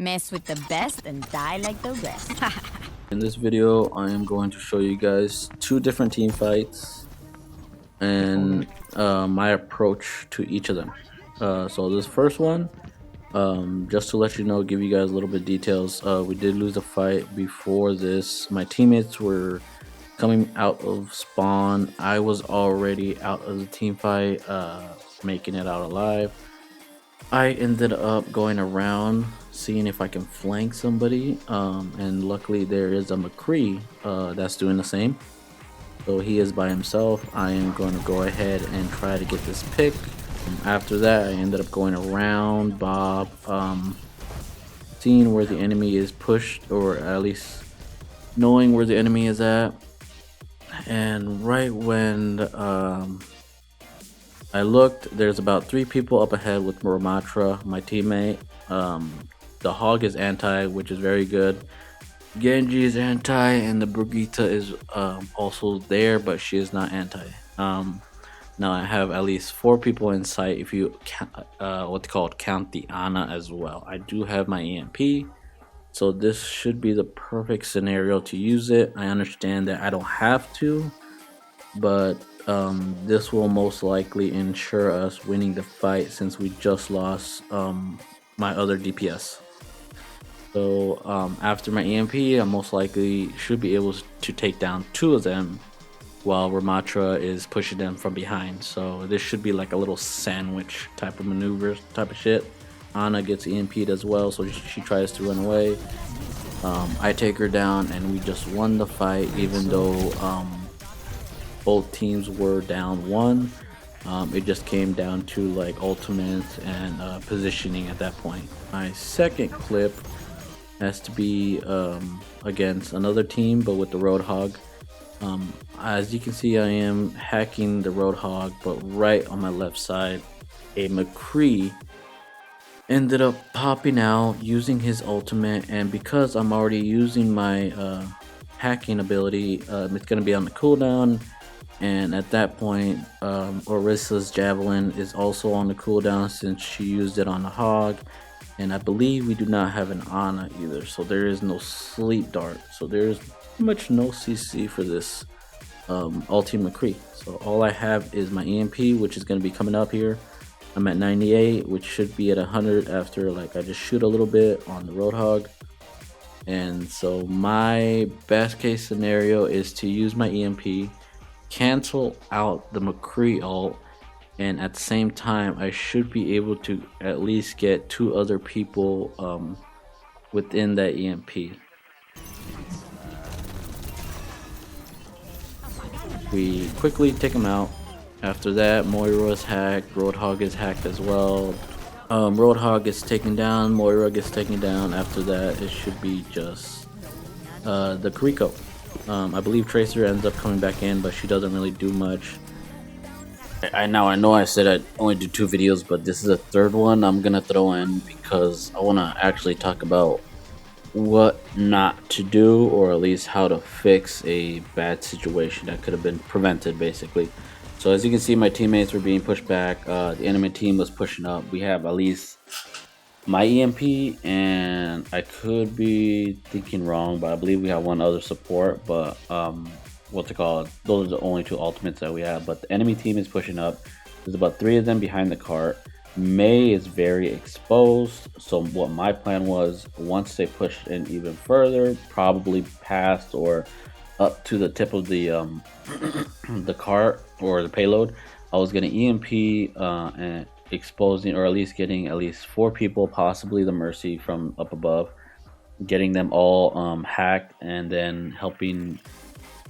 Mess with the best and die like the rest. In this video, I am going to show you guys two different team fights and my approach to each of them. So this first one, just to let you know, give you guys a little bit of details. We did lose a fight before this. My teammates were coming out of spawn. I was already out of the team fight, making it out alive. I ended up going around seeing if I can flank somebody, and luckily there is a McCree that's doing the same. So he is by himself. I am going to go ahead and try to get this pick. After that, I ended up going around Bob, seeing where the enemy is pushed, or at least knowing where the enemy is at. And right when I looked, there's about 3 people up ahead with Ramatra, my teammate. The Hog is anti, which is very good. Genji is anti, and the Brigitte is also there, but she is not anti. Now I have at least 4 people in sight if you count the Ana as well. I do have my EMP, so this should be the perfect scenario to use it. I understand that I don't have to, but this will most likely ensure us winning the fight since we just lost my other DPS. So after my EMP, I most likely should be able to take down 2 of them while Ramatra is pushing them from behind. So this should be like a little sandwich type of maneuver type of shit. Ana gets EMP'd as well, so she tries to run away. I take her down and we just won the fight, even though both teams were down 1. It just came down to like ultimates and positioning at that point. My second clip has to be against another team, but with the Roadhog. As you can see, I am hacking the Roadhog, but right on my left side, a McCree ended up popping out using his ultimate, and because I'm already using my hacking ability, it's going to be on the cooldown. And at that point, Orissa's Javelin is also on the cooldown since she used it on the Hog. And I believe we do not have an Ana either, so there is no Sleep Dart. So there's pretty much no CC for this ulti McCree. So all I have is my EMP, which is going to be coming up here. I'm at 98, which should be at 100 after like I just shoot a little bit on the Roadhog. And so my best case scenario is to use my EMP, cancel out the McCree ult, and at the same time I should be able to at least get 2 other people within that EMP. We quickly take them out. After that, Moira is hacked, Roadhog is hacked as well. Roadhog gets taken down, Moira gets taken down. After that, it should be just the Kiriko. I believe Tracer ends up coming back in, but she doesn't really do much. I know I said I'd only do 2 videos, but this is a third one I'm gonna throw in because I want to actually talk about what not to do, or at least how to fix a bad situation that could have been prevented, basically. So as you can see, my teammates were being pushed back. The enemy team was pushing up. We have at least my EMP, and I could be thinking wrong, but I believe we have 1 other support, but those are the only 2 ultimates that we have. But the enemy team is pushing up. There's about 3 of them behind the cart. Mei is very exposed, so what my plan was, once they pushed in even further, probably past or up to the tip of the the cart or the payload, I was going to EMP and exposing, or at least getting at least 4 people, possibly the Mercy from up above, getting them all hacked, and then helping,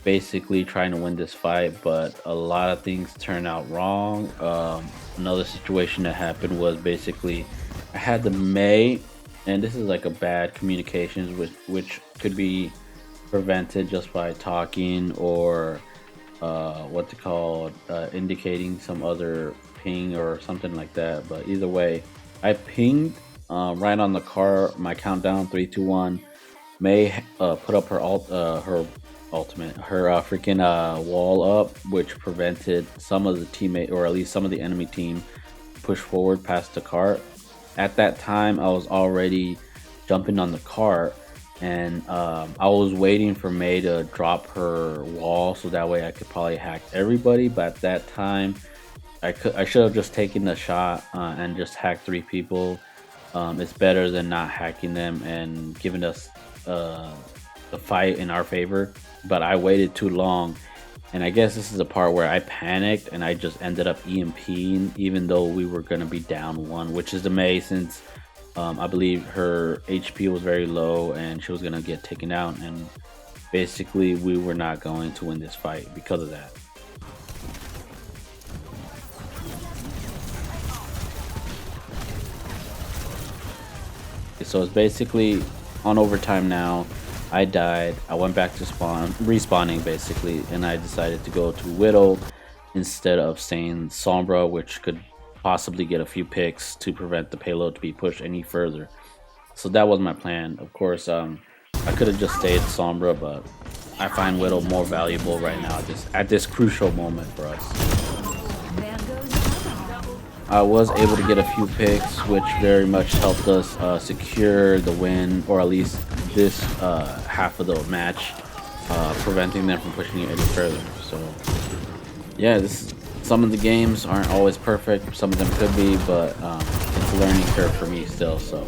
basically trying to win this fight. But a lot of things turned out wrong. Another situation that happened was basically I had the Mei, and this is like a bad communications which could be prevented just by talking or indicating some other ping or something like that. But either way, I pinged right on the car, my countdown 3 2 1. Mei put up her ultimate, her freaking wall up, which prevented some of the teammate, or at least some of the enemy team, push forward past the cart. At that time, I was already jumping on the cart, and I was waiting for May to drop her wall so that way I could probably hack everybody. But at that time, I should have just taken the shot and just hacked 3 people. It's better than not hacking them and giving us the fight in our favor. But I waited too long, and I guess this is the part where I panicked and I just ended up EMPing, even though we were gonna be down 1, which is the May, since I believe her HP was very low and she was gonna get taken out, and basically we were not going to win this fight because of that. So it's basically on overtime now. I died. I went back to respawning basically, and I decided to go to Widow instead of saying Sombra, which could possibly get a few picks to prevent the payload to be pushed any further. So that was my plan. Of course, I could have just stayed Sombra, but I find Widow more valuable right now, just at this crucial moment for us. I was able to get a few picks, which very much helped us secure the win, or at least this half of the match, preventing them from pushing it any further. So, yeah, some of the games aren't always perfect. Some of them could be, but it's a learning curve for me still. So.